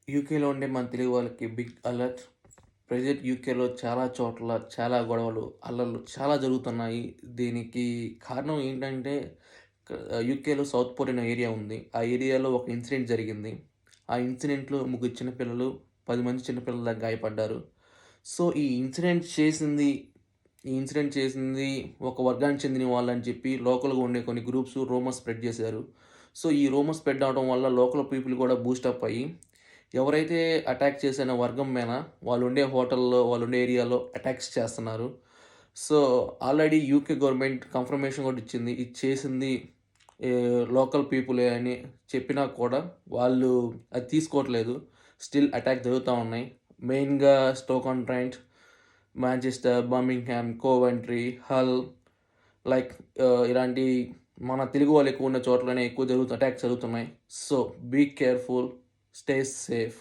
యూకేలో ఉండే మన తెలుగు వాళ్ళకి బిగ్ అలర్ట్. ప్రెజెంట్ యూకేలో చాలా చోట్ల చాలా గొడవలు, అల్లర్లు చాలా జరుగుతున్నాయి. దీనికి కారణం ఏంటంటే యూకేలో సౌత్ పోర్ట్ అనే ఏరియా ఉంది. ఆ ఏరియాలో ఒక ఇన్సిడెంట్ జరిగింది. ఆ ఇన్సిడెంట్‌లో ముగ్గురు చిన్నపిల్లలు, 10 మంది చిన్నపిల్లల దాకా గాయపడ్డారు. సో, ఈ ఇన్సిడెంట్ చేసింది ఒక వర్గానికి చెందిన వాళ్ళని చెప్పి లోకల్‌గా ఉండే కొన్ని గ్రూప్స్ రూమర్స్ స్ప్రెడ్ చేశారు. సో, ఈ రూమర్స్ స్ప్రెడ్ అవ్వడం వల్ల లోకల్ పీపుల్ కూడా బూస్టప్ అయ్యి, ఎవరైతే అటాక్ చేసిన వర్గం మీద వాళ్ళుండే హోటల్‌లో, వాళ్ళుండే ఏరియాలో అటాక్స్ చేస్తున్నారు. So, already UK government confirmation కూడా ఇచ్చింది. ఇది చేసింది లోకల్ పీపులే అని చెప్పినా కూడా వాళ్ళు అది తీసుకోవట్లేదు. స్టిల్ అటాక్ జరుగుతా ఉన్నాయి. మెయిన్‌గా స్టోక్-ఆన్-ట్రైంట్, మాంచెస్టర్, బర్మింగ్హామ్, కోవెంట్రీ, హల్ లైక్ ఇలాంటి మన తెలుగు వాళ్ళు ఎక్కువ ఉన్న చోట్లనే ఎక్కువ అటాక్స్ జరుగుతున్నాయి. So, be careful, stay safe.